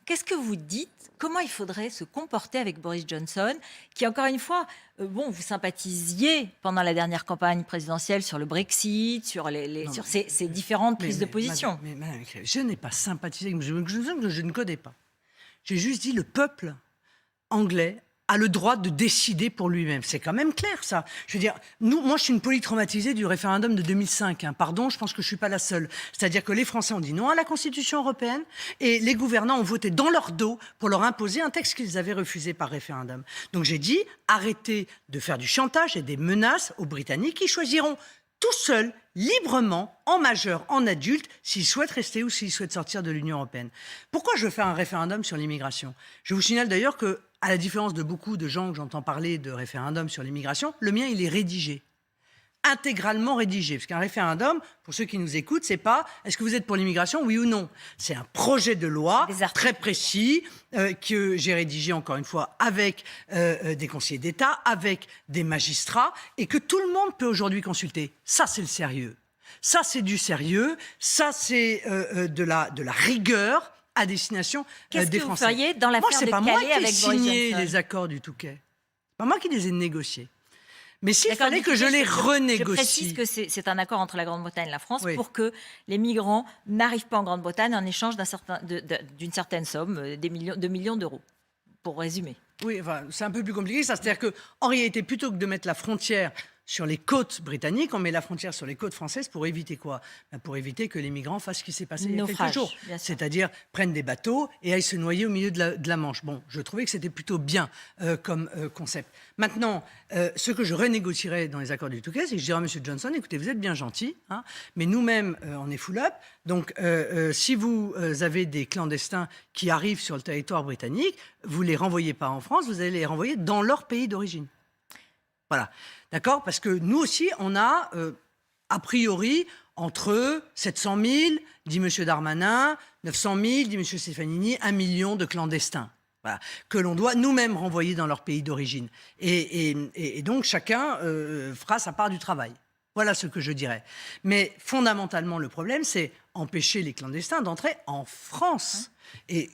qu'est-ce que vous dites? Comment il faudrait se comporter avec Boris Johnson, qui, encore une fois, bon, vous sympathisiez pendant la dernière campagne présidentielle sur le Brexit, sur, sur ces différentes prises de position. Madame Claire, je n'ai pas sympathisé avec M. Johnson, que je ne connais pas. J'ai juste dit le peuple anglais a le droit de décider pour lui-même. C'est quand même clair, ça. Je veux dire, moi, je suis une polytraumatisée du référendum de 2005. Pardon, je pense que je ne suis pas la seule. C'est-à-dire que les Français ont dit non à la Constitution européenne et les gouvernants ont voté dans leur dos pour leur imposer un texte qu'ils avaient refusé par référendum. Donc j'ai dit, arrêtez de faire du chantage et des menaces aux Britanniques qui choisiront tout seuls, librement, en majeur, en adulte, s'ils souhaitent rester ou s'ils souhaitent sortir de l'Union européenne. Pourquoi je veux faire un référendum sur l'immigration? Je vous signale d'ailleurs que, à la différence de beaucoup de gens que j'entends parler de référendum sur l'immigration, le mien, il est rédigé. Intégralement rédigé. Parce qu'un référendum, pour ceux qui nous écoutent, c'est pas est-ce que vous êtes pour l'immigration, oui ou non. C'est un projet de loi très précis que j'ai rédigé, encore une fois, avec des conseillers d'État, avec des magistrats, et que tout le monde peut aujourd'hui consulter. Ça, c'est le sérieux. Ça, c'est du sérieux. Ça, c'est de la rigueur à destination des Français. Qu'est-ce que vous feriez dans l'affaire de Calais avec Boris Johnson? Moi, c'est pas moi qui ai signé les accords du Touquet. C'est pas moi qui les ai négociés. Mais s'il fallait que je les renégocie... Je précise que c'est un accord entre la Grande-Bretagne et la France pour que les migrants n'arrivent pas en Grande-Bretagne en échange d'une certaine somme, de millions d'euros, pour résumer. Oui, enfin, c'est un peu plus compliqué, ça. C'est-à-dire qu'en réalité, plutôt que de mettre la frontière sur les côtes britanniques, on met la frontière sur les côtes françaises pour éviter quoi? Pour éviter que les migrants fassent ce qui s'est passé il y a quelques jours. C'est-à-dire prennent des bateaux et aillent se noyer au milieu de la Manche. Bon, je trouvais que c'était plutôt bien comme concept. Maintenant, ce que je renégocierais dans les accords du Touquet, c'est que je dirais à M. Johnson, écoutez, vous êtes bien gentil, hein, mais nous-mêmes, on est full up. Donc, si vous avez des clandestins qui arrivent sur le territoire britannique, vous ne les renvoyez pas en France, vous allez les renvoyer dans leur pays d'origine. Voilà, d'accord? Parce que nous aussi, on a, a priori, entre 700 000, dit M. Darmanin, 900 000, dit M. Stefanini, 1 million de clandestins. Voilà, que l'on doit nous-mêmes renvoyer dans leur pays d'origine. Et donc, chacun fera sa part du travail. Voilà ce que je dirais. Mais fondamentalement, le problème, c'est empêcher les clandestins d'entrer en France. Et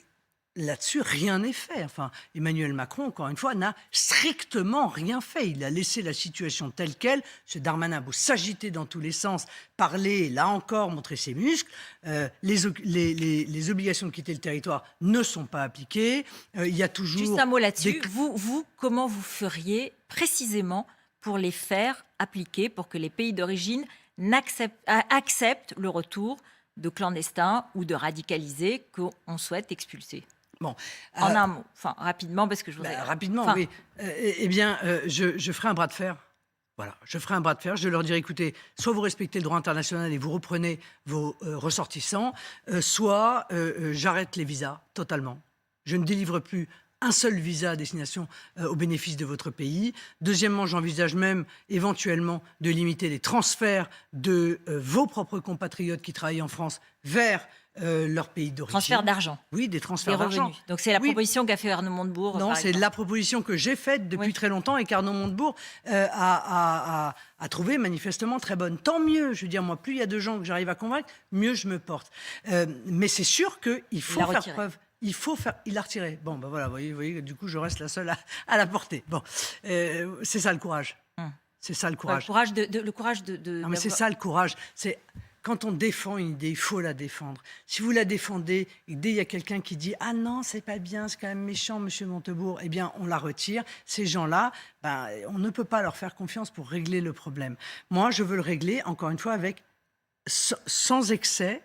là-dessus, rien n'est fait. Enfin, Emmanuel Macron, encore une fois, n'a strictement rien fait. Il a laissé la situation telle qu'elle. M. Darmanin a beau s'agiter dans tous les sens, parler, là encore, montrer ses muscles. Les obligations de quitter le territoire ne sont pas appliquées. Il y a toujours... Juste un mot là-dessus. Vous, comment vous feriez précisément pour les faire appliquer, pour que les pays d'origine acceptent le retour de clandestins ou de radicalisés qu'on souhaite expulser? Bon, en un mot, enfin rapidement, parce que je voudrais... rapidement, oui. Eh bien, je ferai un bras de fer. Voilà, je ferai un bras de fer. Je leur dirai, écoutez, soit vous respectez le droit international et vous reprenez vos ressortissants, soit j'arrête les visas totalement. Je ne délivre plus un seul visa à destination au bénéfice de votre pays. Deuxièmement, j'envisage même éventuellement de limiter les transferts de vos propres compatriotes qui travaillent en France vers leur pays d'origine. Transfert d'argent. Oui, des transferts d'argent. Donc c'est la proposition qu'a fait Arnaud Montebourg. Non, c'est la proposition que j'ai faite depuis très longtemps et qu'Arnaud Montebourg a trouvé manifestement très bonne. Tant mieux, je veux dire, moi, plus il y a de gens que j'arrive à convaincre, mieux je me porte. Mais c'est sûr qu'il faut faire preuve. Il l'a retiré. Bon, ben voilà, vous voyez, du coup, je reste la seule à la porter. Bon, c'est ça le courage. C'est ça le courage. Le courage de non, mais c'est ça le courage. C'est quand on défend une idée, il faut la défendre. Si vous la défendez, et dès il y a quelqu'un qui dit « Ah non, c'est pas bien, c'est quand même méchant, monsieur Montebourg », eh bien, on la retire. Ces gens-là, ben, on ne peut pas leur faire confiance pour régler le problème. Moi, je veux le régler, encore une fois, sans excès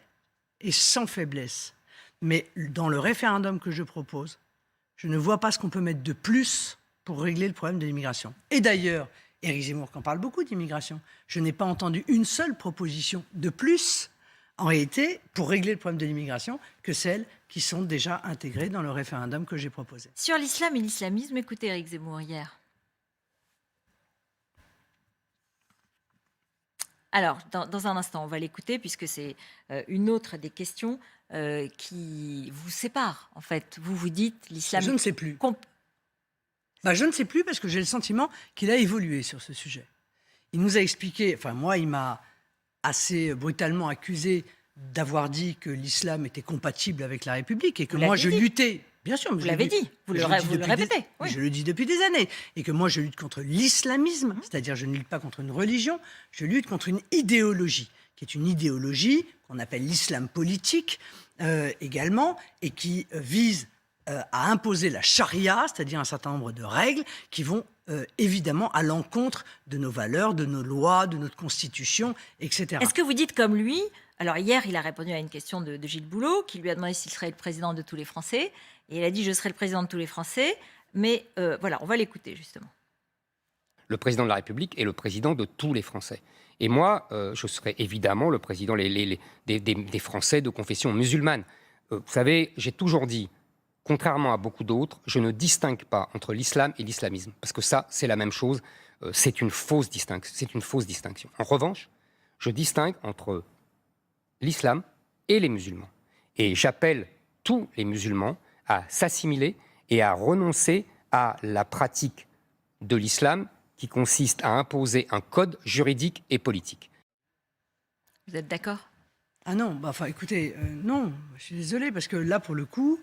et sans faiblesse. Mais dans le référendum que je propose, je ne vois pas ce qu'on peut mettre de plus pour régler le problème de l'immigration. Et d'ailleurs, Éric Zemmour en parle beaucoup d'immigration. Je n'ai pas entendu une seule proposition de plus, en réalité, pour régler le problème de l'immigration, que celles qui sont déjà intégrées dans le référendum que j'ai proposé. Sur l'islam et l'islamisme, écoutez Éric Zemmour hier. Alors, dans un instant, on va l'écouter, puisque c'est une autre des questions qui vous sépare, en fait. Vous dites l'islam... Je ne sais plus. Je ne sais plus parce que j'ai le sentiment qu'il a évolué sur ce sujet. Il nous a expliqué, enfin moi, il m'a assez brutalement accusé d'avoir dit que l'islam était compatible avec la République et que moi je luttais. Bien sûr, vous l'avez dit, vous le répétez. Oui. Je le dis depuis des années. Et que moi je lutte contre l'islamisme, c'est-à-dire je ne lutte pas contre une religion, je lutte contre une idéologie, qui est une idéologie qu'on appelle l'islam politique également, et qui vise à imposer la charia, c'est-à-dire un certain nombre de règles qui vont évidemment à l'encontre de nos valeurs, de nos lois, de notre constitution, etc. Est-ce que vous dites comme lui? Alors hier, il a répondu à une question de Gilles Boulot, qui lui a demandé s'il serait le président de tous les Français. Et il a dit « je serai le président de tous les Français ». Mais voilà, on va l'écouter justement. Le président de la République est le président de tous les Français. Et moi, je serai évidemment le président des Français de confession musulmane. Vous savez, j'ai toujours dit, contrairement à beaucoup d'autres, je ne distingue pas entre l'islam et l'islamisme. Parce que ça, c'est la même chose. C'est une fausse distinction. En revanche, je distingue entre l'islam et les musulmans. Et j'appelle tous les musulmans à s'assimiler et à renoncer à la pratique de l'islam qui consiste à imposer un code juridique et politique. Vous êtes d'accord? Ah non, écoutez, non, je suis désolé, parce que là, pour le coup,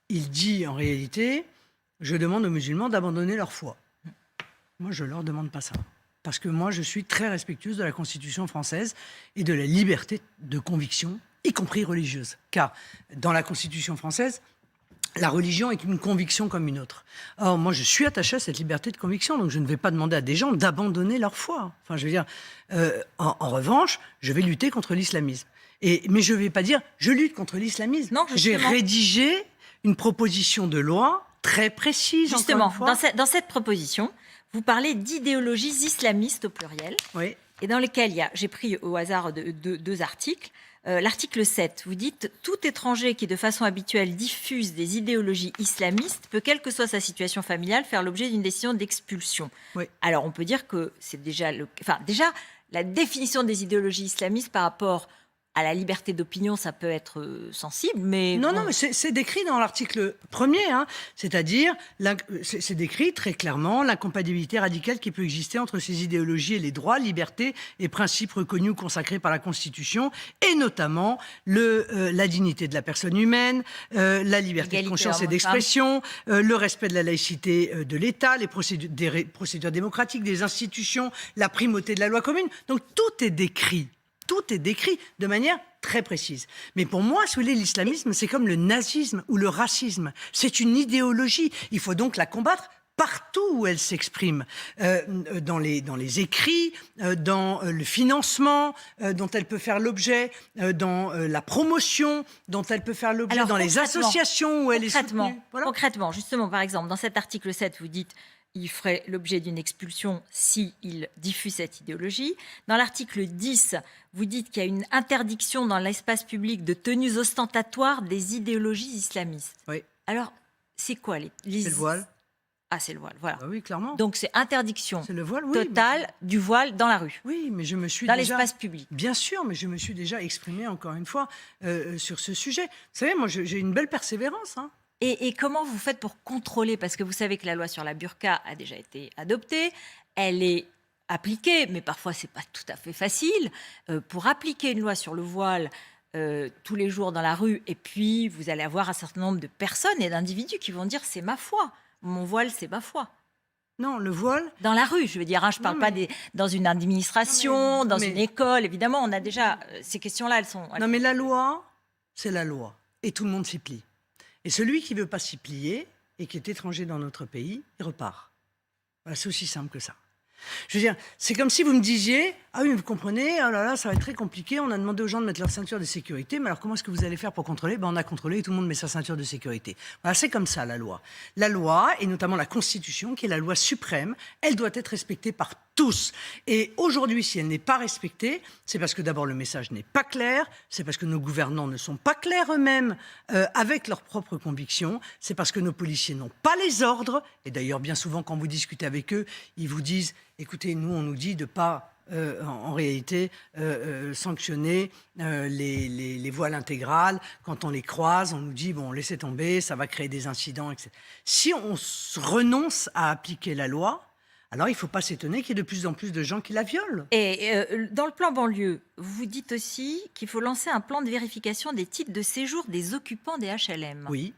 il dit en réalité, je demande aux musulmans d'abandonner leur foi. Moi, je ne leur demande pas ça. Parce que moi, je suis très respectueuse de la Constitution française et de la liberté de conviction, y compris religieuse. Car dans la Constitution française, la religion est une conviction comme une autre. Or, moi, je suis attachée à cette liberté de conviction, donc je ne vais pas demander à des gens d'abandonner leur foi. Enfin, je veux dire, en revanche, je vais lutter contre l'islamisme. Mais je ne vais pas dire, je lutte contre l'islamisme. Non, j'ai rédigé une proposition de loi très précise. Justement, dans cette proposition, vous parlez d'idéologies islamistes au pluriel, oui. Et dans lesquelles j'ai pris au hasard deux articles. L'article 7, vous dites « Tout étranger qui de façon habituelle diffuse des idéologies islamistes peut, quelle que soit sa situation familiale, faire l'objet d'une décision d'expulsion. Oui. » Alors on peut dire que c'est déjà la définition des idéologies islamistes par rapport à la liberté d'opinion, ça peut être sensible, mais... Non, mais c'est décrit dans l'article 1er, hein, c'est-à-dire, c'est décrit très clairement l'incompatibilité radicale qui peut exister entre ces idéologies et les droits, libertés et principes reconnus ou consacrés par la Constitution, et notamment la dignité de la personne humaine, la liberté de conscience et d'expression, le respect de la laïcité de l'État, les procédures démocratiques, des institutions, la primauté de la loi commune. Donc tout est décrit. Tout est décrit de manière très précise. Mais pour moi, si vous voulez, l'islamisme, c'est comme le nazisme ou le racisme. C'est une idéologie. Il faut donc la combattre partout où elle s'exprime, dans les écrits, dans le financement dont elle peut faire l'objet, dans la promotion dont elle peut faire l'objet, dans les associations où elle est soutenue. Voilà. Concrètement, justement, par exemple, dans cet article 7, vous dites il ferait l'objet d'une expulsion s'il diffuse cette idéologie. Dans l'article 10, vous dites qu'il y a une interdiction dans l'espace public de tenues ostentatoires des idéologies islamistes. Oui. Alors, c'est quoi C'est le voile. Ah, c'est le voile, voilà. Ah oui, clairement. Donc, c'est interdiction totale du voile dans la rue. Oui, mais je me suis dans l'espace public. Bien sûr, mais je me suis déjà exprimée, encore une fois, sur ce sujet. Vous savez, moi, j'ai une belle persévérance, hein. Et comment vous faites pour contrôler? Parce que vous savez que la loi sur la burqa a déjà été adoptée, elle est appliquée, mais parfois c'est pas tout à fait facile. Pour appliquer une loi sur le voile tous les jours dans la rue, et puis vous allez avoir un certain nombre de personnes et d'individus qui vont dire c'est ma foi, mon voile c'est ma foi. Non, le voile... Dans la rue, je veux dire, hein, je ne parle pas dans une administration, dans une école, évidemment, on a déjà... ces questions-là, elles sont... Non, mais la loi, c'est la loi, et tout le monde s'y plie. Et celui qui ne veut pas s'y plier et qui est étranger dans notre pays, il repart. Voilà, c'est aussi simple que ça. Je veux dire, c'est comme si vous me disiez « Ah oui, mais vous comprenez, oh là là, ça va être très compliqué, on a demandé aux gens de mettre leur ceinture de sécurité, mais alors comment est-ce que vous allez faire pour contrôler ?» On a contrôlé et tout le monde met sa ceinture de sécurité. Voilà, c'est comme ça la loi. La loi, et notamment la Constitution, qui est la loi suprême, elle doit être respectée par tous. Et aujourd'hui, si elle n'est pas respectée, c'est parce que d'abord le message n'est pas clair, c'est parce que nos gouvernants ne sont pas clairs eux-mêmes avec leurs propres convictions, c'est parce que nos policiers n'ont pas les ordres, et d'ailleurs bien souvent quand vous discutez avec eux, ils vous disent « Écoutez, nous on nous dit de ne pas... en réalité, sanctionner les voiles intégrales. Quand on les croise, on nous dit, bon, laissez tomber, ça va créer des incidents, etc. Si on renonce à appliquer la loi, alors il ne faut pas s'étonner qu'il y ait de plus en plus de gens qui la violent. Et dans le plan banlieue, vous dites aussi qu'il faut lancer un plan de vérification des titres de séjour des occupants des HLM. Oui.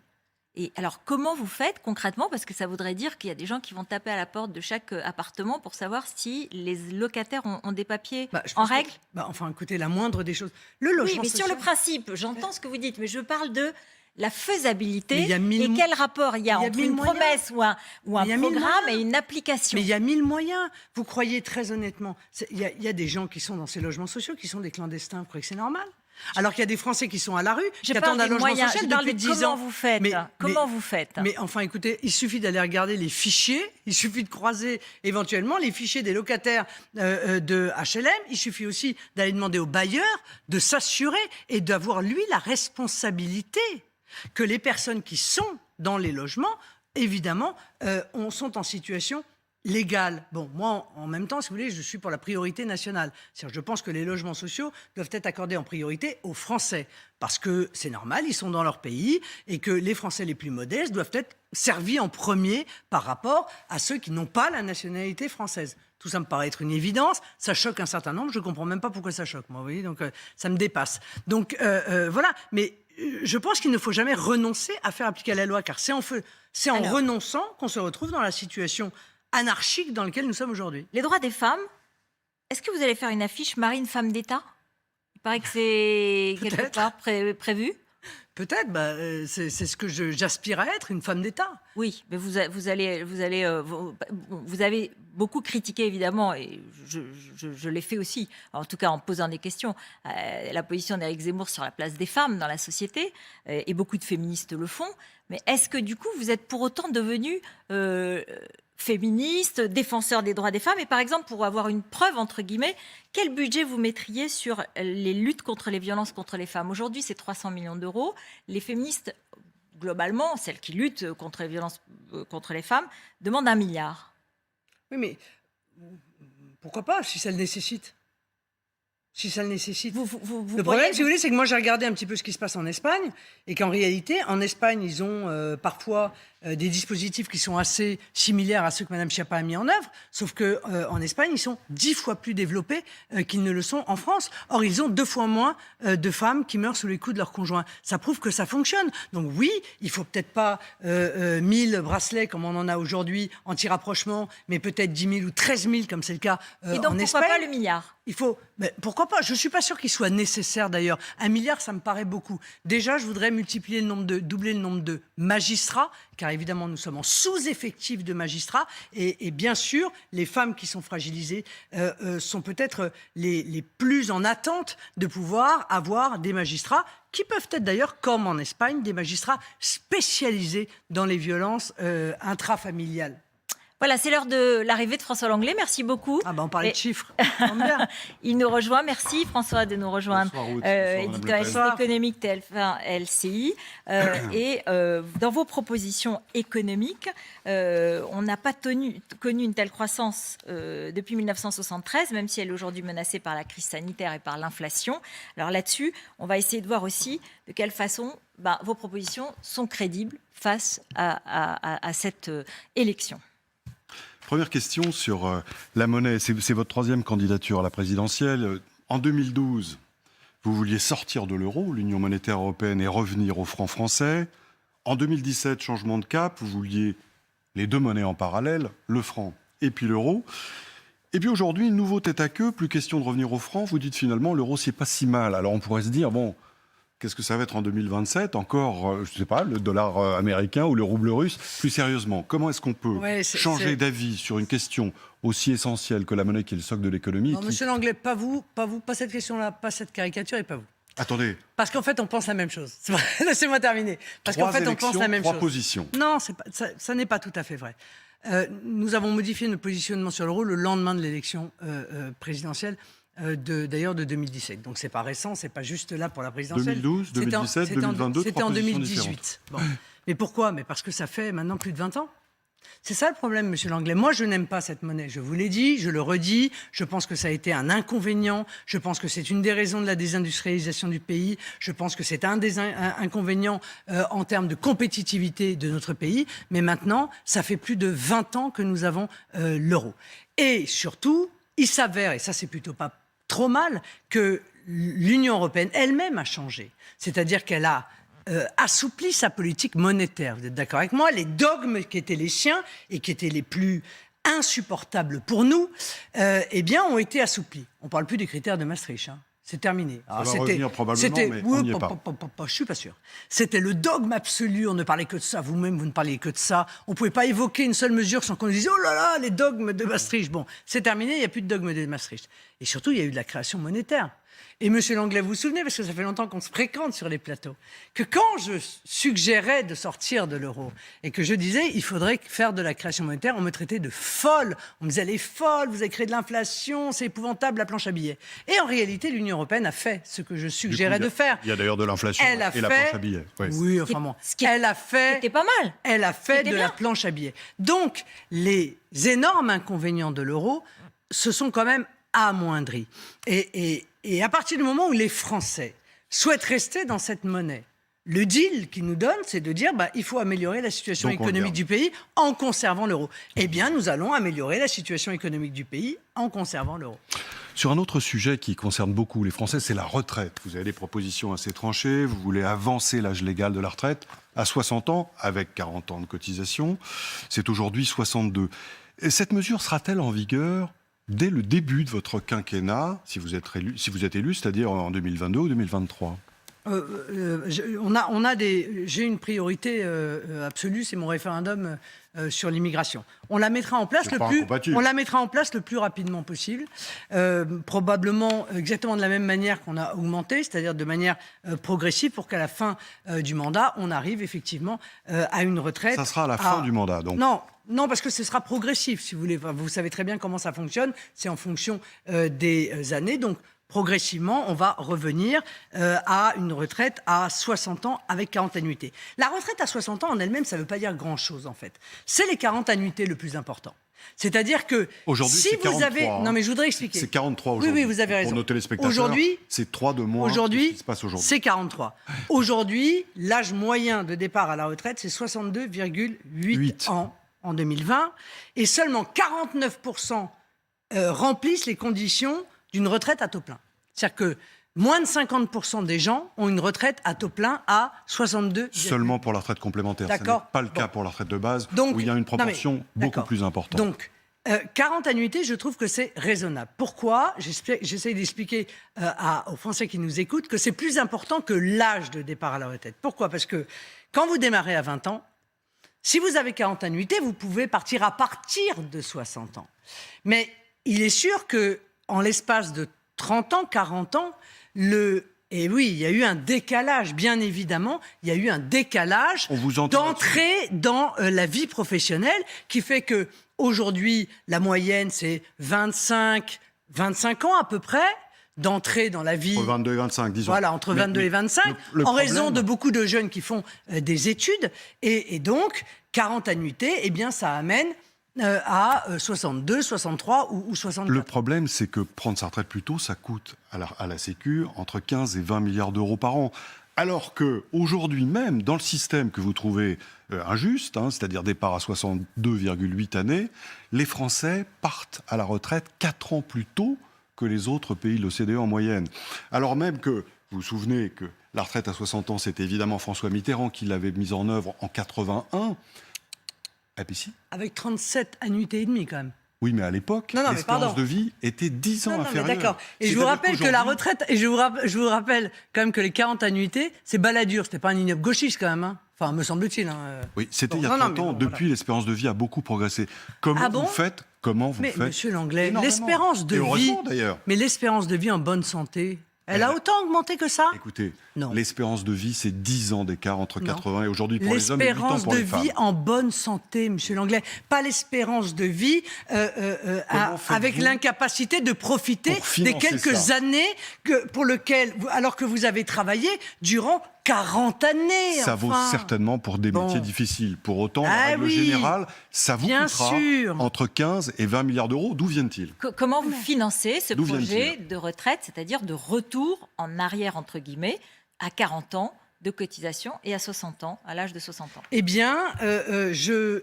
Et alors, comment vous faites concrètement? Parce que ça voudrait dire qu'il y a des gens qui vont taper à la porte de chaque appartement pour savoir si les locataires ont des papiers en règle. Enfin, écoutez, la moindre des choses. Le logement oui, mais social... sur le principe, j'entends ce que vous dites, mais je parle de la faisabilité et quel rapport il y a entre une promesse ou un programme et une application. Mais il y a 1000 moyens. Vous croyez très honnêtement, il y a des gens qui sont dans ces logements sociaux, qui sont des clandestins, vous croyez que c'est normal? Alors qu'il y a des Français qui sont à la rue, qui attendent un logement social depuis 10 ans. Comment vous faites? Mais enfin, écoutez, il suffit d'aller regarder les fichiers, il suffit de croiser éventuellement les fichiers des locataires de HLM, il suffit aussi d'aller demander au bailleur de s'assurer et d'avoir, lui, la responsabilité que les personnes qui sont dans les logements, évidemment, sont en situation légale. Bon, moi, en même temps, si vous voulez, je suis pour la priorité nationale. C'est-à-dire, je pense que les logements sociaux doivent être accordés en priorité aux Français. Parce que c'est normal, ils sont dans leur pays et que les Français les plus modestes doivent être servis en premier par rapport à ceux qui n'ont pas la nationalité française. Tout ça me paraît être une évidence. Ça choque un certain nombre. Je ne comprends même pas pourquoi ça choque, moi. Vous voyez, donc ça me dépasse. Donc, voilà. Mais je pense qu'il ne faut jamais renoncer à faire appliquer la loi, car c'est en renonçant qu'on se retrouve dans la situation anarchique dans laquelle nous sommes aujourd'hui. Les droits des femmes, est-ce que vous allez faire une affiche Marine femme d'État? Il paraît que c'est quelque part prévu. Peut-être, c'est ce que j'aspire à être, une femme d'État. Oui, mais vous avez beaucoup critiqué, évidemment, et je l'ai fait aussi, en tout cas en posant des questions, la position d'Éric Zemmour sur la place des femmes dans la société, et beaucoup de féministes le font. Mais est-ce que, du coup, vous êtes pour autant devenue féministe, défenseur des droits des femmes? Et par exemple, pour avoir une preuve, entre guillemets, quel budget vous mettriez sur les luttes contre les violences contre les femmes? Aujourd'hui, c'est 300 millions d'euros. Les féministes, globalement, celles qui luttent contre les violences contre les femmes, demandent 1 milliard. Oui, mais pourquoi pas, si ça le nécessite? Si ça le nécessite. Le problème, si vous voulez, c'est que moi, j'ai regardé un petit peu ce qui se passe en Espagne, et qu'en réalité, en Espagne, ils ont parfois des dispositifs qui sont assez similaires à ceux que Mme Schiappa a mis en œuvre, sauf qu'en Espagne, ils sont 10 fois plus développés qu'ils ne le sont en France. Or, ils ont 2 fois moins de femmes qui meurent sous les coups de leur conjoint. Ça prouve que ça fonctionne. Donc oui, il ne faut peut-être pas 1000 bracelets comme on en a aujourd'hui anti-rapprochement, mais peut-être 10 000 ou 13 000 comme c'est le cas en Espagne. Et donc, pourquoi pas le milliard? Il faut... Mais pourquoi pas? Je ne suis pas sûr qu'il soit nécessaire d'ailleurs. 1 milliard, ça me paraît beaucoup. Déjà, je voudrais doubler le nombre de magistrats, car évidemment, nous sommes en sous-effectif de magistrats. Et bien sûr, les femmes qui sont fragilisées sont peut-être les plus en attente de pouvoir avoir des magistrats qui peuvent être d'ailleurs, comme en Espagne, des magistrats spécialisés dans les violences intrafamiliales. Voilà, c'est l'heure de l'arrivée de François Langlais. Merci beaucoup. On parlait de chiffres. Il nous rejoint. Merci François de nous rejoindre. Éditeur économique TF1 LCI. Et dans vos propositions économiques, on n'a pas connu une telle croissance depuis 1973, même si elle est aujourd'hui menacée par la crise sanitaire et par l'inflation. Alors là-dessus, on va essayer de voir aussi de quelle façon vos propositions sont crédibles face à cette élection. Première question sur la monnaie. C'est votre 3e candidature à la présidentielle. En 2012, vous vouliez sortir de l'euro, l'Union monétaire européenne, et revenir au franc français. En 2017, changement de cap, vous vouliez les 2 monnaies en parallèle, le franc et puis l'euro. Et puis aujourd'hui, nouveau tête à queue, plus question de revenir au franc. Vous dites finalement, l'euro, c'est pas si mal. Alors on pourrait se dire, bon, qu'est-ce que ça va être en 2027? Encore, je ne sais pas, le dollar américain ou le rouble russe? Plus sérieusement, comment est-ce qu'on peut changer d'avis sur une question aussi essentielle que la monnaie qui est le socle de l'économie? Non, monsieur Langlais, pas vous, pas cette question-là, pas cette caricature et pas vous. Attendez. Parce qu'en fait, on pense la même chose. Laissez-moi terminer. Parce qu'en fait, on pense la même chose. 3 positions. Non, ça n'est pas tout à fait vrai. Nous avons modifié notre positionnement sur l'euro le lendemain de l'élection présidentielle. D'ailleurs de 2017. Donc c'est pas récent, c'est pas juste là pour la présidentielle. 2012, 2017, 2022, c'était en 2018. Bon. Mais pourquoi? Mais parce que ça fait maintenant plus de 20 ans. C'est ça le problème, monsieur Langlais. Moi, je n'aime pas cette monnaie. Je vous l'ai dit, je le redis. Je pense que ça a été un inconvénient. Je pense que c'est une des raisons de la désindustrialisation du pays. Je pense que c'est un des inconvénients en termes de compétitivité de notre pays. Mais maintenant, ça fait plus de 20 ans que nous avons l'euro. Et surtout, il s'avère, et ça c'est plutôt pas trop mal, que l'Union européenne elle-même a changé. C'est-à-dire qu'elle a assoupli sa politique monétaire. Vous êtes d'accord avec moi? Les dogmes qui étaient les siens et qui étaient les plus insupportables pour nous, eh bien, ont été assouplis. On ne parle plus des critères de Maastricht. Hein. C'est terminé. Alors, ça va revenir probablement, mais on n'y est pas. Je ne suis pas sûr. C'était le dogme absolu. On ne parlait que de ça. Vous-même, vous ne parliez que de ça. On ne pouvait pas évoquer une seule mesure sans qu'on dise « Oh là là, les dogmes de Maastricht ». Bon, c'est terminé, il n'y a plus de dogmes de Maastricht. Et surtout, il y a eu de la création monétaire. Et monsieur Langlais, vous vous souvenez, parce que ça fait longtemps qu'on se fréquente sur les plateaux, que quand je suggérais de sortir de l'euro et que je disais il faudrait faire de la création monétaire, on me traitait de folle. On me disait elle est folle, vous avez créé de l'inflation, c'est épouvantable la planche à billets. Et en réalité, l'Union européenne a fait ce que je suggérais de faire. Il y a d'ailleurs de l'inflation et la planche à billets. Ouais. Oui, enfin bon. Elle a fait. C'était pas mal. Elle a fait de la planche à billets. Donc, les énormes inconvénients de l'euro se sont quand même amoindris. Et à partir du moment où les Français souhaitent rester dans cette monnaie, le deal qu'ils nous donnent, c'est de dire il faut améliorer la situation économique du pays en conservant l'euro. Eh bien, nous allons améliorer la situation économique du pays en conservant l'euro. Sur un autre sujet qui concerne beaucoup les Français, c'est la retraite. Vous avez des propositions assez tranchées, vous voulez avancer l'âge légal de la retraite à 60 ans, avec 40 ans de cotisation. C'est aujourd'hui 62. Et cette mesure sera-t-elle en vigueur dès le début de votre quinquennat, si vous êtes élu, c'est-à-dire en 2022 ou 2023 ? J'ai une priorité absolue, c'est mon référendum sur l'immigration. On la mettra en place le plus rapidement possible, probablement exactement de la même manière qu'on a augmenté, c'est-à-dire de manière progressive, pour qu'à la fin du mandat, on arrive effectivement à une retraite. Ça sera à la fin du mandat, donc. Non, parce que ce sera progressif, si vous voulez. Vous savez très bien comment ça fonctionne. C'est en fonction des années. Donc, progressivement, on va revenir à une retraite à 60 ans avec 40 annuités. La retraite à 60 ans en elle-même, ça ne veut pas dire grand-chose, en fait. C'est les 40 annuités le plus important. C'est-à-dire que aujourd'hui, si c'est 43, vous avez... Non, mais je voudrais expliquer. C'est 43 aujourd'hui. Oui, vous avez raison. Pour nos téléspectateurs, aujourd'hui, c'est 3 de moins que ce qui se passe aujourd'hui. C'est 43. Aujourd'hui, l'âge moyen de départ à la retraite, c'est 62,8 ans en 2020. Et seulement 49% remplissent les conditions d'une retraite à taux plein. C'est-à-dire que moins de 50% des gens ont une retraite à taux plein à 62. Seulement pour la retraite complémentaire. D'accord. Ce n'est pas le cas pour la retraite de base, où il y a une proportion beaucoup plus importante. Donc, 40 annuités, je trouve que c'est raisonnable. Pourquoi ? J'essaie d'expliquer aux Français qui nous écoutent que c'est plus important que l'âge de départ à la retraite. Pourquoi ? Parce que quand vous démarrez à 20 ans, si vous avez 40 annuités, vous pouvez partir à partir de 60 ans. Mais il est sûr qu'en l'espace de 30 ans, 40 ans, et oui, il y a eu un décalage, bien évidemment, il y a eu un décalage d'entrée dans la vie professionnelle qui fait que aujourd'hui, la moyenne, c'est 25 ans à peu près d'entrée dans la vie. Entre 22 et 25, disons. Voilà, entre 22 et 25, en raison de beaucoup de jeunes qui font des études. Et donc, 40 annuités, eh bien, ça amène à 62, 63 ou 64. Le problème, c'est que prendre sa retraite plus tôt, ça coûte à la Sécu entre 15 et 20 milliards d'euros par an. Alors qu'aujourd'hui même, dans le système que vous trouvez injuste, c'est-à-dire départ à 62,8 années, les Français partent à la retraite 4 ans plus tôt que les autres pays de l'OCDE en moyenne. Alors même que, vous vous souvenez que la retraite à 60 ans, c'était évidemment François Mitterrand qui l'avait mise en œuvre en 81. Ah, puis si. Avec 37 annuités et demie, quand même. Oui, mais à l'époque, l'espérance de vie était 10 ans inférieure. D'accord. Et je vous rappelle que la retraite, et je vous rappelle quand même que les 40 annuités, c'est Balladur, c'était pas un ignoble gauchiste quand même. Enfin, me semble-t-il. Oui, c'était il y a 30 ans. Depuis, l'espérance de vie a beaucoup progressé. Comment vous faites Monsieur Langlais, l'espérance de vie... d'ailleurs. Mais l'espérance de vie en bonne santé... Elle a autant augmenté que ça ? Écoutez, l'espérance de vie, c'est 10 ans d'écart entre 80 et aujourd'hui pour les hommes et 8 ans pour les femmes. L'espérance de vie en bonne santé, monsieur Langlais. Pas l'espérance de vie avec l'incapacité de profiter des quelques années alors que vous avez travaillé durant 40 années. Ça vaut certainement pour des métiers difficiles. Pour autant, la règle générale, ça vous coûtera entre 15 et 20 milliards d'euros. D'où viennent-ils ? Comment vous financez ce projet de retraite, c'est-à-dire de retour en arrière, entre guillemets, à 40 ans de cotisation et à 60 ans, à l'âge de 60 ans? Eh bien, je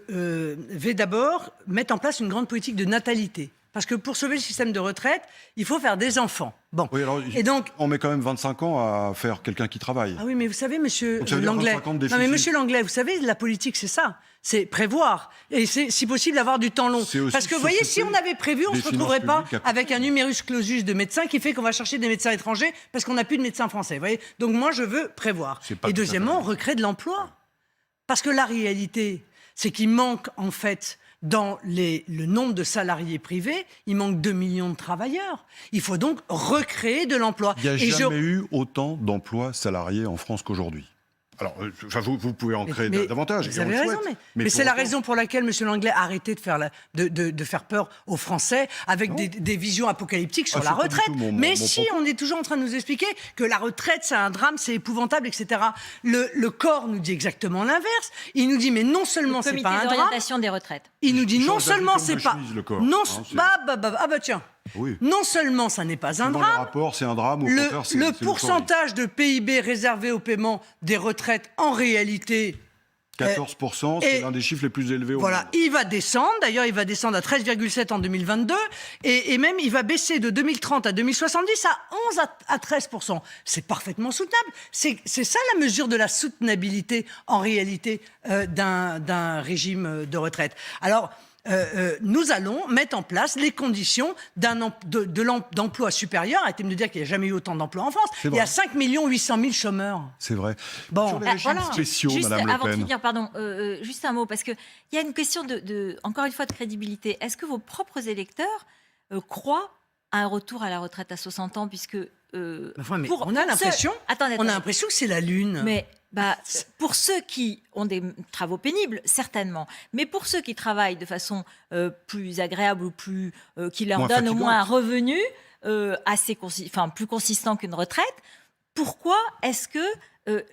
vais d'abord mettre en place une grande politique de natalité. Parce que pour sauver le système de retraite, il faut faire des enfants. Bon. Oui, alors, et donc, on met quand même 25 ans à faire quelqu'un qui travaille. Ah oui, mais vous savez, monsieur Langlais... Non, mais monsieur Langlais, vous savez, la politique, c'est ça. C'est prévoir. Et c'est, si possible, avoir du temps long. Parce que, vous voyez, si on avait prévu, on ne se retrouverait pas avec un numerus clausus de médecins qui fait qu'on va chercher des médecins étrangers parce qu'on n'a plus de médecins français. Vous voyez ? Donc moi, je veux prévoir. Et deuxièmement, on recrée de l'emploi. Parce que la réalité, c'est qu'il manque, en fait... Dans le nombre de salariés privés, il manque 2 millions de travailleurs. Il faut donc recréer de l'emploi. Il n'y a jamais eu autant d'emplois salariés en France qu'aujourd'hui. Alors, vous pouvez en créer davantage. Vous avez raison, mais c'est la raison pour laquelle M. Langlais a arrêté de faire peur aux Français avec des visions apocalyptiques sur la retraite. On est toujours en train de nous expliquer que la retraite, c'est un drame, c'est épouvantable, etc. Le corps nous dit exactement l'inverse. Il nous dit, mais non seulement c'est pas un drame... Le comité d'orientation des retraites. Il nous dit, non seulement c'est pas... Tiens. Oui. Non seulement ça n'est pas un drame, le rapport, c'est un drame, le pourcentage de PIB réservé au paiement des retraites, en réalité... 14%, c'est l'un des chiffres les plus élevés au monde. Voilà, il va descendre, d'ailleurs il va descendre à 13,7 en 2022, et même il va baisser de 2030 à 2070 à 11 à 13%. C'est parfaitement soutenable. C'est ça la mesure de la soutenabilité, en réalité, d'un régime de retraite. Alors... nous allons mettre en place les conditions d'emploi supérieur. Arrêtez de me dire qu'il n'y a jamais eu autant d'emplois en France. Il y a 5 800 000 chômeurs. C'est vrai. Bon, sur les régimes spéciaux, juste, Madame Le Pen. Avant de finir, pardon, juste un mot, parce qu'il y a une question encore une fois, de crédibilité. Est-ce que vos propres électeurs croient à un retour à la retraite à 60 ans, puisque... on a l'impression que c'est la Lune. Mais... pour ceux qui ont des travaux pénibles, certainement. Mais pour ceux qui travaillent de façon plus agréable ou qui leur donne au moins un revenu plus consistant qu'une retraite, pourquoi est-ce que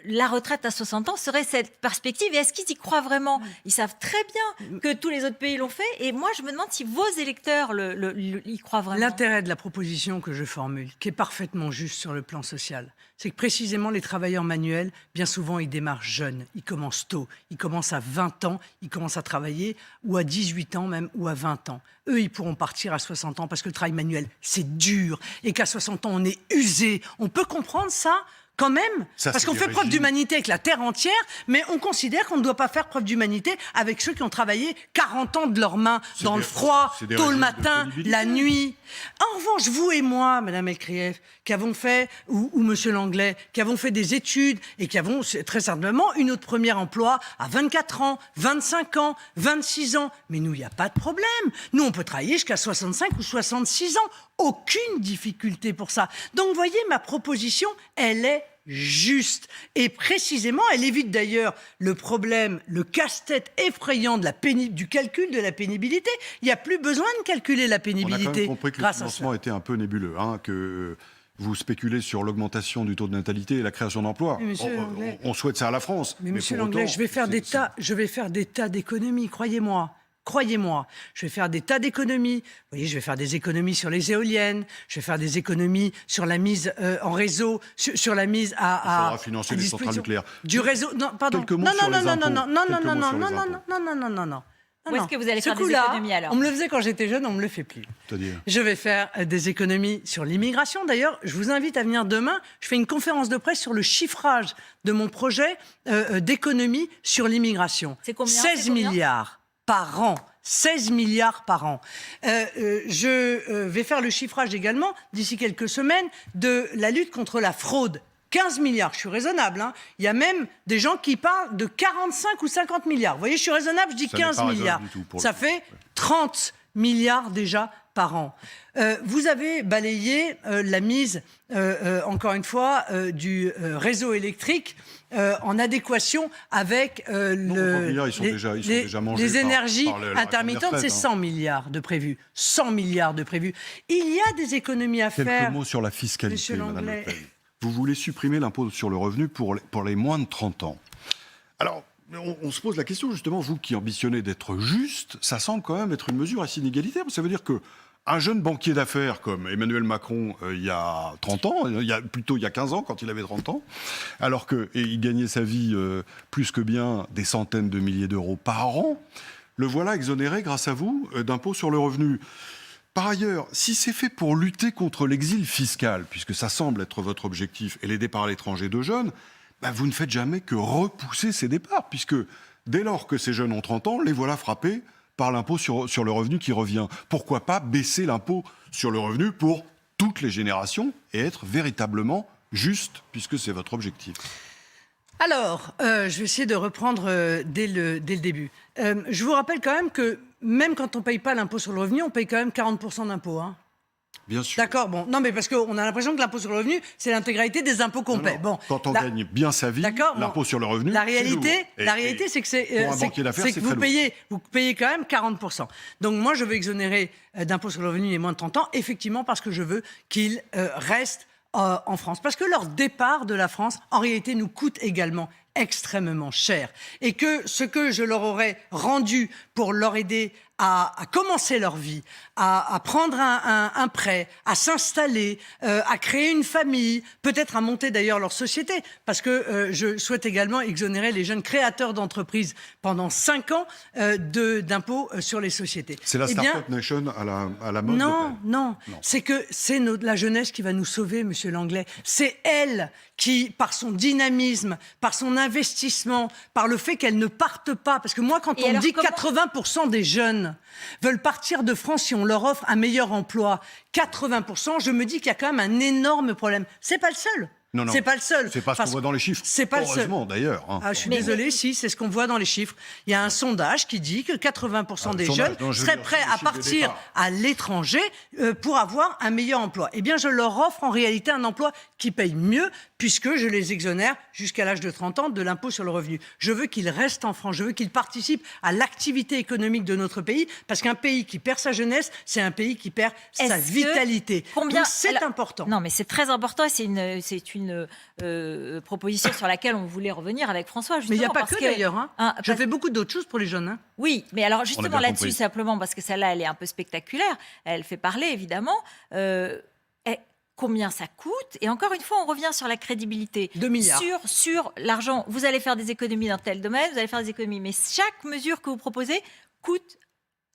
la retraite à 60 ans serait cette perspective? Et est-ce qu'ils y croient vraiment? Ils savent très bien que tous les autres pays l'ont fait. Et moi, je me demande si vos électeurs y croient vraiment. L'intérêt de la proposition que je formule, qui est parfaitement juste sur le plan social, c'est que précisément les travailleurs manuels, bien souvent, ils démarrent jeunes. Ils commencent tôt. Ils commencent à 20 ans. Ils commencent à travailler, ou à 18 ans même, ou à 20 ans. Eux, ils pourront partir à 60 ans parce que le travail manuel, c'est dur. Et qu'à 60 ans, on est usé. On peut comprendre ça quand même, parce qu'on fait preuve d'humanité avec la terre entière, mais on considère qu'on ne doit pas faire preuve d'humanité avec ceux qui ont travaillé 40 ans de leurs mains, dans le froid, tôt le matin, la nuit. En revanche, vous et moi, Madame Elkrief, qui avons fait, ou Monsieur Langlais, qui avons fait des études et qui avons très certainement eu notre premier emploi à 24 ans, 25 ans, 26 ans. Mais nous, il n'y a pas de problème. Nous, on peut travailler jusqu'à 65 ou 66 ans. Aucune difficulté pour ça. Donc, vous voyez, ma proposition, elle est juste. Et précisément, elle évite d'ailleurs le problème, le casse-tête effrayant du calcul de la pénibilité. Il n'y a plus besoin de calculer la pénibilité. On a quand même compris que le financement était un peu nébuleux, que vous spéculez sur l'augmentation du taux de natalité et la création d'emplois. On souhaite ça à la France. Mais Monsieur Langlais, je vais faire des tas d'économies, croyez-moi. Croyez-moi, je vais faire des tas d'économies. Vous voyez, je vais faire des économies sur les éoliennes, je vais faire des économies sur la mise en réseau, sur la mise à... Il faudra financer les centrales nucléaires. Du réseau... Non, pardon. Quelques mots sur les impôts. Non. Où est-ce que vous allez faire des économies alors? On me le faisait quand j'étais jeune, on me le fait plus. Je vais faire des économies sur l'immigration. D'ailleurs, je vous invite à venir demain. Je fais une conférence de presse sur le chiffrage de mon projet d'économie sur l'immigration. C'est combien? 16 milliards par an. 16 milliards par an. Je vais faire le chiffrage également, d'ici quelques semaines, de la lutte contre la fraude. 15 milliards, je suis raisonnable. Il y a même des gens qui parlent de 45 ou 50 milliards. Vous voyez, je suis raisonnable, je dis 15 milliards. Ça fait 30 milliards déjà par an. Vous avez balayé la mise, encore une fois, du réseau électrique en adéquation avec les énergies intermittentes. C'est 100 milliards de prévus. 100 milliards de prévus. Il y a des économies à faire. Quelques mots sur la fiscalité, Madame Le Pen. vous voulez supprimer l'impôt sur le revenu pour les moins de 30 ans. Alors, on se pose la question, justement, vous qui ambitionnez d'être juste, ça semble quand même être une mesure assez inégalitaire. Ça veut dire qu'un jeune banquier d'affaires comme Emmanuel Macron, il y a 30 ans, il y a 15 ans, quand il avait 30 ans, alors qu'il gagnait sa vie plus que bien des centaines de milliers d'euros par an, le voilà exonéré, grâce à vous, d'impôt sur le revenu. Par ailleurs, si c'est fait pour lutter contre l'exil fiscal, puisque ça semble être votre objectif, et les départs à l'étranger de jeunes, vous ne faites jamais que repousser ces départs, puisque dès lors que ces jeunes ont 30 ans, les voilà frappés par l'impôt sur le revenu qui revient. Pourquoi pas baisser l'impôt sur le revenu pour toutes les générations et être véritablement juste, puisque c'est votre objectif? Alors, je vais essayer de reprendre dès le début. Je vous rappelle quand même que même quand on ne paye pas l'impôt sur le revenu, on paye quand même 40% d'impôt. Hein. Bien sûr. D'accord, bon. Non, mais parce qu'on a l'impression que l'impôt sur le revenu, c'est l'intégralité des impôts qu'on paie. Bon, quand on gagne bien sa vie, l'impôt sur le revenu, la réalité, c'est que vous payez quand même 40%. Donc moi, je veux exonérer d'impôt sur le revenu les moins de 30 ans, effectivement, parce que je veux qu'ils restent en France. Parce que leur départ de la France, en réalité, nous coûte également extrêmement cher. Et que ce que je leur aurais rendu pour leur aider à commencer leur vie, à prendre un prêt, à s'installer, à créer une famille, peut-être à monter d'ailleurs leur société, parce que je souhaite également exonérer les jeunes créateurs d'entreprises pendant 5 ans d'impôts sur les sociétés. C'est la Startup Nation à la mode? Non. C'est que c'est la jeunesse qui va nous sauver, Monsieur Langlais. C'est elle qui, par son dynamisme, par son investissement, par le fait qu'elle ne parte pas, parce que moi, quand on me dit 80% des jeunes veulent partir de France si on leur offre un meilleur emploi, 80%, je me dis qu'il y a quand même un énorme problème. C'est pas le seul. Non, c'est pas le seul. C'est pas ce qu'on voit dans les chiffres. C'est pas le seul. Heureusement, d'ailleurs. Hein. Je suis désolée, si, c'est ce qu'on voit dans les chiffres. Il y a un sondage qui dit que 80% des jeunes seraient prêts à partir à l'étranger pour avoir un meilleur emploi. Eh bien, je leur offre en réalité un emploi qui paye mieux, puisque je les exonère jusqu'à l'âge de 30 ans de l'impôt sur le revenu. Je veux qu'ils restent en France, je veux qu'ils participent à l'activité économique de notre pays, parce qu'un pays qui perd sa jeunesse, c'est un pays qui perd sa vitalité. Donc c'est important. Non, mais c'est très important, et c'est une proposition sur laquelle on voulait revenir avec François. Mais il n'y a pas que d'ailleurs. Je fais beaucoup d'autres choses pour les jeunes. Oui, mais alors justement là-dessus, simplement, parce que celle-là, elle est un peu spectaculaire, elle fait parler évidemment. Combien ça coûte? Et encore une fois, on revient sur la crédibilité. 2 milliards. Sur l'argent. Vous allez faire des économies dans tel domaine, vous allez faire des économies. Mais chaque mesure que vous proposez coûte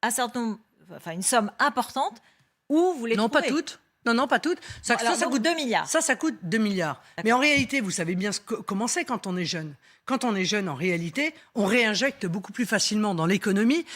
une somme importante. Où vous les trouvez? Non, pas toutes. Non, pas toutes. Ça coûte 2 milliards. Ça coûte 2 milliards. Mais en réalité, vous savez bien comment c'est quand on est jeune. Quand on est jeune, en réalité, on réinjecte beaucoup plus facilement dans l'économie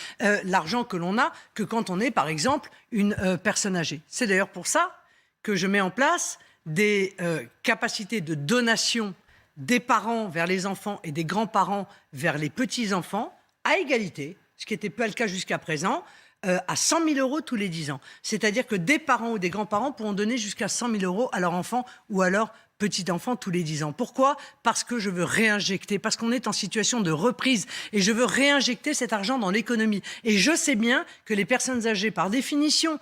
l'argent que l'on a que quand on est, par exemple, une personne âgée. C'est d'ailleurs pour ça que je mets en place des capacités de donation des parents vers les enfants et des grands-parents vers les petits-enfants à égalité, ce qui n'était pas le cas jusqu'à présent, à 100 000 euros tous les 10 ans. C'est-à-dire que des parents ou des grands-parents pourront donner jusqu'à 100 000 euros à leur enfant ou à leur petit-enfant tous les 10 ans. Pourquoi? Parce que je veux réinjecter, parce qu'on est en situation de reprise et je veux réinjecter cet argent dans l'économie. Et je sais bien que les personnes âgées, par définition,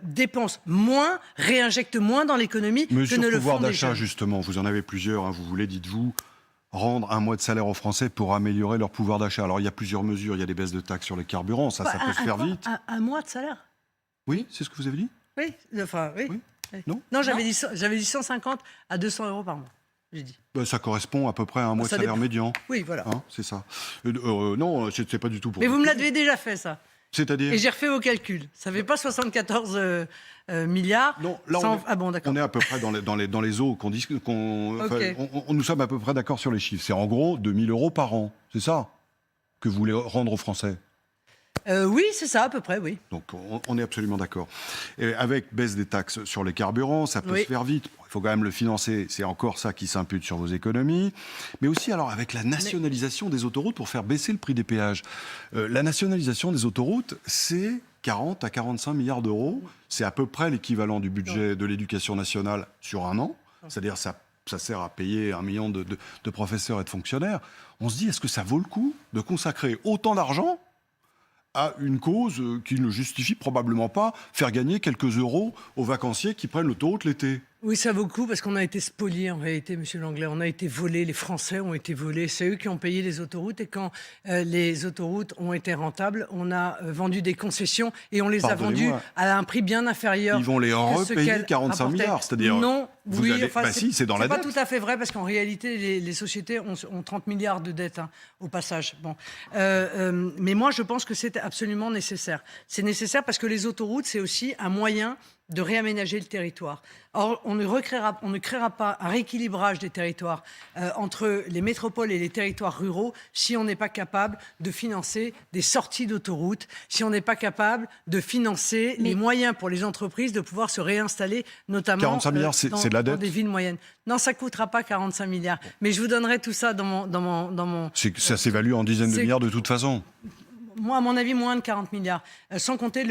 dépensent moins, réinjectent moins dans l'économie que ne le font les jeunes. Pouvoir d'achat, justement, vous en avez plusieurs, vous voulez, dites-vous, rendre un mois de salaire aux Français pour améliorer leur pouvoir d'achat. Alors, il y a plusiures mesures, il y a des baisses de taxes sur les carburants, ça peut se faire vite. Un mois de salaire? Oui, c'est ce que vous avez dit? Oui, oui. Non, j'avais dit 150 à 200 euros par mois, j'ai dit. Ça correspond à peu près à un mois de salaire médian. Oui, voilà. C'est ça. Non, c'est pas du tout pour... Mais vous me l'avez déjà fait, ça. C'est-à-dire? Et j'ai refait vos calculs. Ça ne fait pas 74 milliards. Non, là, on est à peu près dans les eaux qu'on dit. Nous sommes à peu près d'accord sur les chiffres. C'est en gros 2 000 euros par an. C'est ça que vous voulez rendre aux Français? Oui, c'est ça, à peu près, oui. Donc, on est absolument d'accord. Et avec baisse des taxes sur les carburants, ça peut se faire vite. Il faut quand même le financer. C'est encore ça qui s'impute sur vos économies. Mais aussi, alors, avec la nationalisation des autoroutes pour faire baisser le prix des péages. La nationalisation des autoroutes, c'est 40 à 45 milliards d'euros. C'est à peu près l'équivalent du budget de l'éducation nationale sur un an. C'est-à-dire, ça sert à payer 1 million de professeurs et de fonctionnaires. On se dit, est-ce que ça vaut le coup de consacrer autant d'argent à une cause qui ne justifie probablement pas faire gagner quelques euros aux vacanciers qui prennent l'autoroute l'été? Oui, ça vaut le coup parce qu'on a été spoliés en réalité, Monsieur Langlais. On a été volés, les Français ont été volés. C'est eux qui ont payé les autoroutes et quand les autoroutes ont été rentables, on a vendu des concessions et on les a vendues à un prix bien inférieur. Ils vont les repayer 45 milliards, c'est-à-dire... Non, vous allez... si, c'est dans la dette. C'est pas tout à fait vrai parce qu'en réalité, les sociétés ont 30 milliards de dettes au passage. Bon. Mais moi, je pense que c'est absolument nécessaire. C'est nécessaire parce que les autoroutes, c'est aussi un moyen de réaménager le territoire. Or, on ne créera pas un rééquilibrage des territoires entre les métropoles et les territoires ruraux si on n'est pas capable de financer des sorties d'autoroutes, si on n'est pas capable de financer les moyens pour les entreprises de pouvoir se réinstaller, notamment 45 milliards, c'est de la dette. Dans des villes moyennes. Non, ça ne coûtera pas 45 milliards. Mais je vous donnerai tout ça dans mon... Ça s'évalue en dizaines de milliards de toute façon. Moi, à mon avis, moins de 40 milliards. Sans compter,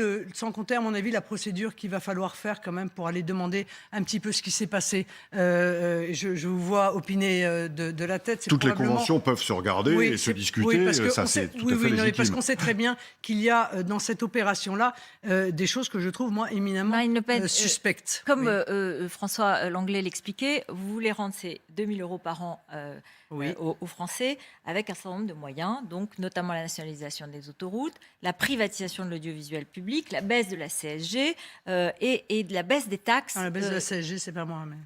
à mon avis, la procédure qu'il va falloir faire quand même pour aller demander un petit peu ce qui s'est passé. Je vous vois opiner de la tête. Toutes les conventions peuvent se regarder et se discuter. Oui, parce que ça, c'est tout à fait légitime. Parce qu'on sait très bien qu'il y a dans cette opération-là des choses que je trouve, moi, éminemment suspectes. Comme François Langlais l'expliquait, vous voulez rendre ces 2 000 € par an aux Français avec un certain nombre de moyens, donc notamment la nationalisation des autoroutes, la privatisation de l'audiovisuel public, la baisse de la CSG et de la baisse des taxes. La baisse de la CSG, c'est pas moi. Mais...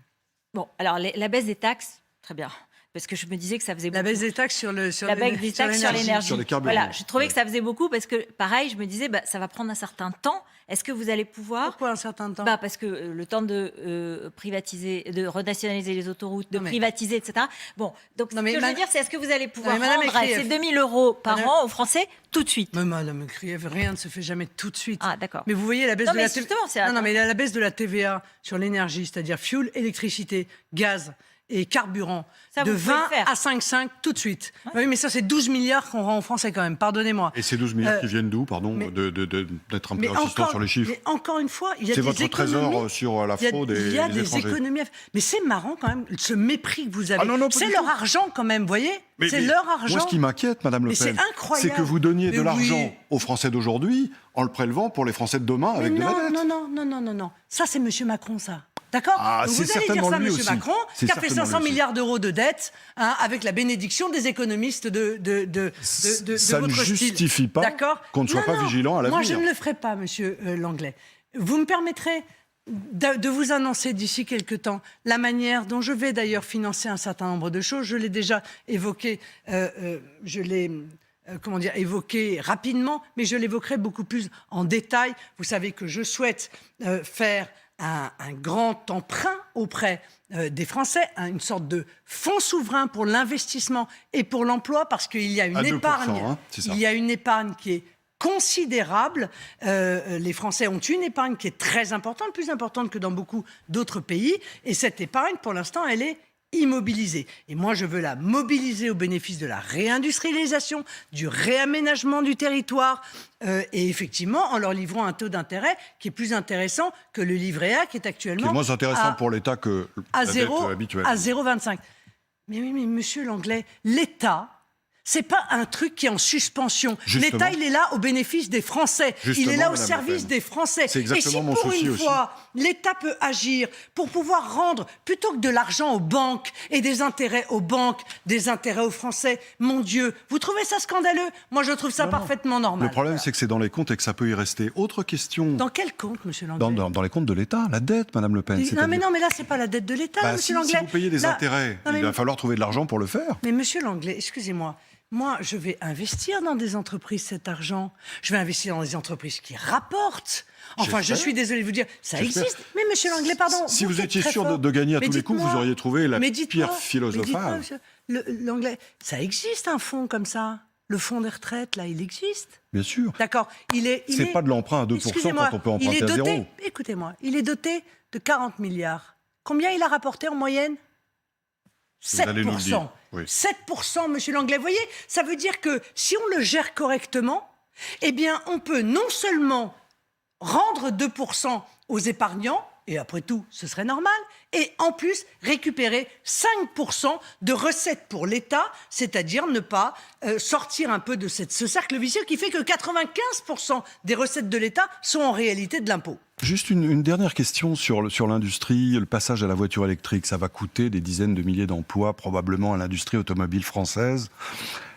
Bon, alors la baisse des taxes, très bien. Parce que je me disais que ça faisait beaucoup. La baisse des taxes sur l'énergie. Sur les carburants. Voilà, je trouvais que ça faisait beaucoup parce que, pareil, je me disais, ça va prendre un certain temps. Est-ce que vous allez pouvoir... Pourquoi un certain temps? Parce que le temps de privatiser, de renationaliser les autoroutes, de privatiser, etc. Bon, donc ce que je veux dire, c'est est-ce que vous allez pouvoir rendre ces 2 000 € par an aux Français tout de suite? Mais Madame Ecriev, rien ne se fait jamais tout de suite. Ah, d'accord. Mais vous voyez la baisse de la TVA... Non, mais la baisse de la TVA sur l'énergie, c'est-à-dire fuel, électricité, gaz et carburant, de 20 à 5,5 tout de suite. Ouais. Oui, mais ça, c'est 12 milliards qu'on rend aux Français quand même, pardonnez-moi. Et ces 12 milliards qui viennent d'où, pardon, d'être un peu insistant sur les chiffres? Mais encore une fois, il y a des économies. C'est votre trésor sur la fraude et les étrangers. Il y a des économies. Mais c'est marrant quand même, ce mépris que vous avez. C'est leur argent quand même, vous voyez? C'est leur argent. Moi, ce qui m'inquiète, Madame Le Pen, c'est incroyable. C'est que vous donniez de l'argent aux Français d'aujourd'hui en le prélevant pour les Français de demain avec de la dette. Non. Ça, c'est Monsieur Macron, ça. D'accord? Donc vous allez dire ça, M. Macron, qui a fait 500 milliards d'euros de dette, avec la bénédiction des économistes de votre style. Ça ne justifie pas qu'on ne soit pas vigilant à l'avenir. Moi, je ne le ferai pas, M. Langlais. Vous me permettrez de vous annoncer d'ici quelques temps la manière dont je vais d'ailleurs financer un certain nombre de choses. Je l'ai déjà évoqué, évoqué rapidement, mais je l'évoquerai beaucoup plus en détail. Vous savez que je souhaite faire un grand emprunt auprès des Français, une sorte de fonds souverain pour l'investissement et pour l'emploi, parce qu'il y a une épargne, il y a une épargne qui est considérable. Les Français ont une épargne qui est très importante, plus importante que dans beaucoup d'autres pays, et cette épargne, pour l'instant, elle est immobilisée. Et moi, je veux la mobiliser au bénéfice de la réindustrialisation, du réaménagement du territoire, et effectivement, en leur livrant un taux d'intérêt qui est plus intéressant que le livret A, qui est actuellement... Qui est moins intéressant pour l'État que la dette habituelle. À 0,25. Mais oui, mais Monsieur Langlais, l'État... C'est pas un truc qui est en suspension. L'État, il est là au bénéfice des Français. Il est là au service des Français. C'est exactement mon souci aussi. Et si pour une fois, l'État peut agir pour pouvoir rendre, plutôt que de l'argent aux banques et des intérêts aux banques, des intérêts aux Français, mon Dieu, vous trouvez ça scandaleux? Moi, je trouve ça parfaitement normal. Le problème, c'est que c'est dans les comptes et que ça peut y rester. Autre question. Dans quel compte, Monsieur Langlais? Dans les comptes de l'État, la dette, Madame Le Pen. Non, mais là, c'est pas la dette de l'État, Monsieur Langlais. Si vous payez des intérêts, il va falloir trouver de l'argent pour le faire. Mais Monsieur Langlais, excusez-moi. Moi, je vais investir dans des entreprises cet argent. Je vais investir dans des entreprises qui rapportent. Enfin, je suis désolé de vous dire, ça existe. Mais Monsieur Langlais, pardon. Si vous étiez sûr de gagner à tous les coups, vous auriez trouvé la pire philosophage. Langlais, ça existe un fonds comme ça. Le fonds des retraites, là, il existe. Bien sûr. D'accord. C'est pas de l'emprunt à 2% quand on peut emprunter à 0. Écoutez-moi, il est doté de 40 milliards. Combien il a rapporté en moyenne? 7%. Oui. 7%, Monsieur Langlais. Vous voyez, ça veut dire que si on le gère correctement, eh bien, on peut non seulement rendre 2% aux épargnants, et après tout, ce serait normal, et en plus récupérer 5% de recettes pour l'État, c'est-à-dire ne pas sortir un peu de ce cercle vicieux qui fait que 95% des recettes de l'État sont en réalité de l'impôt. Juste une dernière question sur l'industrie. Le passage à la voiture électrique, ça va coûter des dizaines de milliers d'emplois probablement à l'industrie automobile française.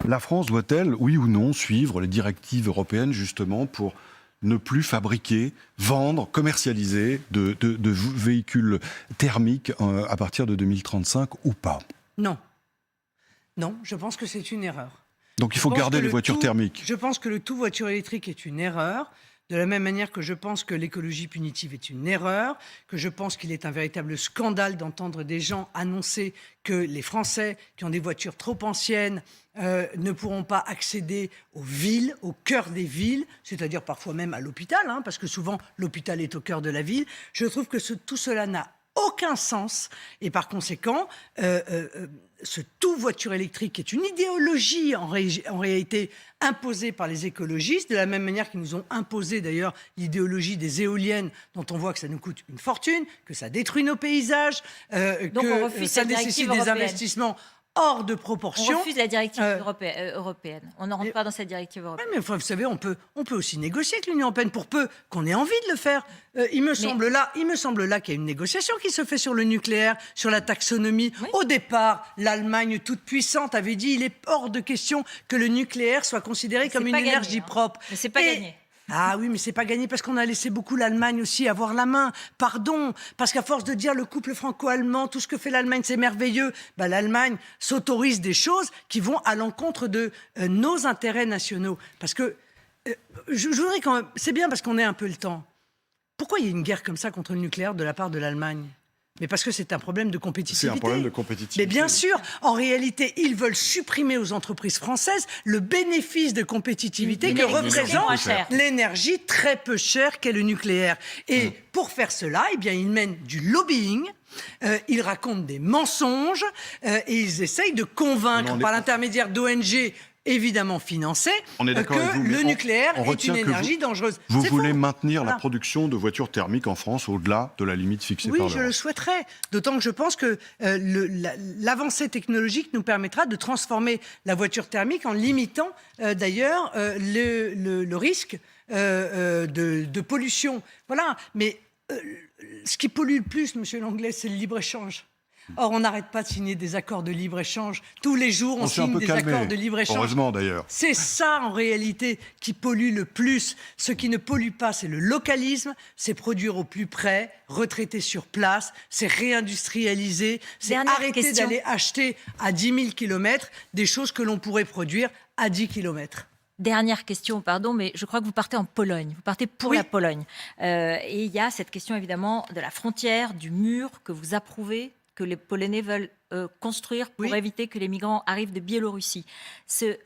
La France doit-elle, oui ou non, suivre les directives européennes justement pour ne plus fabriquer, vendre, commercialiser de véhicules thermiques à partir de 2035 ou pas? Non. Non, je pense que c'est une erreur. Donc il faut garder les voitures thermiques. Je pense que le tout voiture électrique est une erreur. De la même manière que je pense que l'écologie punitive est une erreur, que je pense qu'il est un véritable scandale d'entendre des gens annoncer que les Français qui ont des voitures trop anciennes ne pourront pas accéder aux villes, au cœur des villes, c'est-à-dire parfois même à l'hôpital, parce que souvent l'hôpital est au cœur de la ville. Je trouve que tout cela n'a aucun sens et par conséquent, ce tout voiture électrique est une idéologie en réalité imposée par les écologistes, de la même manière qu'ils nous ont imposé d'ailleurs l'idéologie des éoliennes dont on voit que ça nous coûte une fortune, que ça détruit nos paysages, que ça nécessite des investissements hors de proportion. On refuse la directive européenne. On ne rentre pas dans cette directive européenne. Oui, mais vous savez, on peut aussi négocier avec l'Union européenne pour peu qu'on ait envie de le faire. Il me semble là qu'il y a une négociation qui se fait sur le nucléaire, sur la taxonomie. Oui. Au départ, l'Allemagne toute puissante avait dit il est hors de question que le nucléaire soit considéré comme une énergie propre. Mais c'est pas gagné. Ah oui, mais c'est pas gagné parce qu'on a laissé beaucoup l'Allemagne aussi avoir la main. Pardon, parce qu'à force de dire le couple franco-allemand, tout ce que fait l'Allemagne, c'est merveilleux, l'Allemagne s'autorise des choses qui vont à l'encontre de nos intérêts nationaux. Parce que, je voudrais quand même, c'est bien parce qu'on ait un peu le temps. Pourquoi il y a une guerre comme ça contre le nucléaire de la part de l'Allemagne ? Mais parce que c'est un problème de compétitivité. C'est un problème de compétitivité. Mais bien sûr, en réalité, ils veulent supprimer aux entreprises françaises le bénéfice de compétitivité que représente l'énergie très peu chère qu'est le nucléaire. Et pour faire cela, ils mènent du lobbying, ils racontent des mensonges et ils essayent de convaincre par l'intermédiaire d'ONG évidemment financé, que le nucléaire est une énergie dangereuse. Vous voulez maintenir la production de voitures thermiques en France au-delà de la limite fixée par l'Europe. Oui, je le souhaiterais. D'autant que je pense que l'avancée technologique nous permettra de transformer la voiture thermique en limitant d'ailleurs le risque de pollution. Voilà. Mais ce qui pollue le plus, Monsieur Langlais, c'est le libre-échange. Or, on n'arrête pas de signer des accords de libre-échange. Tous les jours, on signe des accords de libre-échange. Heureusement, d'ailleurs. C'est ça, en réalité, qui pollue le plus. Ce qui ne pollue pas, c'est le localisme, c'est produire au plus près, retraiter sur place, c'est réindustrialiser, c'est arrêter d'aller acheter à 10 000 km des choses que l'on pourrait produire à 10 km. Dernière question, pardon, mais je crois que vous partez en Pologne. Vous partez pour la Pologne. Et il y a cette question, évidemment, de la frontière, du mur que vous approuvez, que les Polonais veulent construire pour éviter que les migrants arrivent de Biélorussie. Ce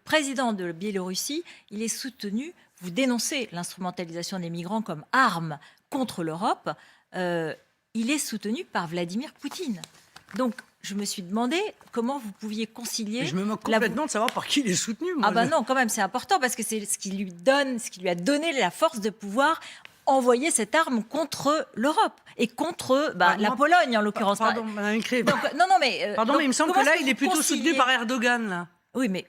président de Biélorussie, il est soutenu, vous dénoncez l'instrumentalisation des migrants comme arme contre l'Europe, il est soutenu par Vladimir Poutine. Donc, je me suis demandé comment vous pouviez concilier... Mais je me moque complètement de savoir par qui il est soutenu. Moi, non, quand même, c'est important parce que c'est ce qui lui a donné la force de pouvoir envoyer cette arme contre l'Europe et contre la Pologne, en l'occurrence. Pardon, Madame Cré. Mais il me semble que là, il est plutôt soutenu par Erdogan, là. Oui, mais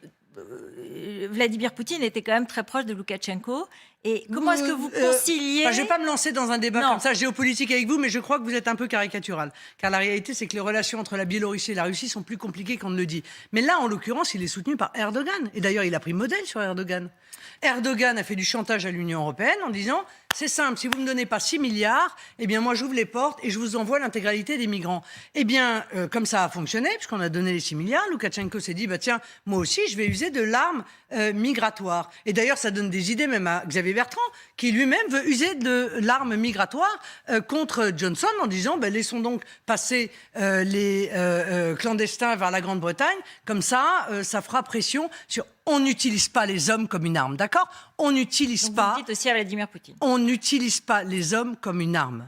Vladimir Poutine était quand même très proche de Loukachenko. Et comment est-ce que vous conciliez... Je ne vais pas me lancer dans un débat comme ça géopolitique avec vous, mais je crois que vous êtes un peu caricatural. Car la réalité, c'est que les relations entre la Biélorussie et la Russie sont plus compliquées qu'on ne le dit. Mais là, en l'occurrence, il est soutenu par Erdogan. Et d'ailleurs, il a pris modèle sur Erdogan. Erdogan a fait du chantage à l'Union européenne en disant « C'est simple, si vous ne me donnez pas 6 milliards, eh bien moi j'ouvre les portes et je vous envoie l'intégralité des migrants. » Eh bien, comme ça a fonctionné, puisqu'on a donné les 6 milliards, Loukachenko s'est dit « Tiens, moi aussi, je vais user de l'arme migratoire. » Et d'ailleurs, ça donne des idées même à Xavier Bertrand, qui lui-même veut user de l'arme migratoire contre Johnson en disant « Laissons donc passer les clandestins vers la Grande-Bretagne, comme ça, ça fera pression sur... » On n'utilise pas les hommes comme une arme, d'accord ? On n'utilise pas... Vous dites aussi à Vladimir Poutine. On n'utilise pas les hommes comme une arme.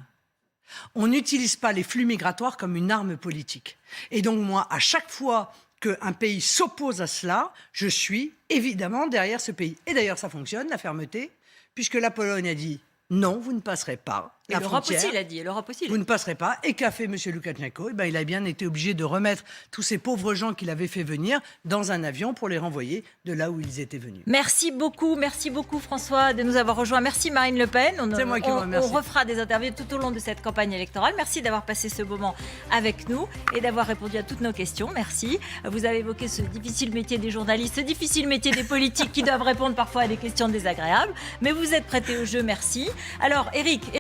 On n'utilise pas les flux migratoires comme une arme politique. Et donc moi, à chaque fois qu'un pays s'oppose à cela, je suis évidemment derrière ce pays. Et d'ailleurs, ça fonctionne, la fermeté, puisque la Pologne a dit « Non, vous ne passerez pas ». Et l'Europe aussi, il a dit. L'Europe aussi. Vous ne passerez pas. Et qu'a fait M. Loukachenko? Il a bien été obligé de remettre tous ces pauvres gens qu'il avait fait venir dans un avion pour les renvoyer de là où ils étaient venus. Merci beaucoup François de nous avoir rejoints. Merci Marine Le Pen. C'est moi qui vous remercie. On refera des interviews tout au long de cette campagne électorale. Merci d'avoir passé ce moment avec nous et d'avoir répondu à toutes nos questions. Merci. Vous avez évoqué ce difficile métier des journalistes, ce difficile métier des politiques qui doivent répondre parfois à des questions désagréables. Mais vous êtes prêtés au jeu. Merci. Alors, Éric.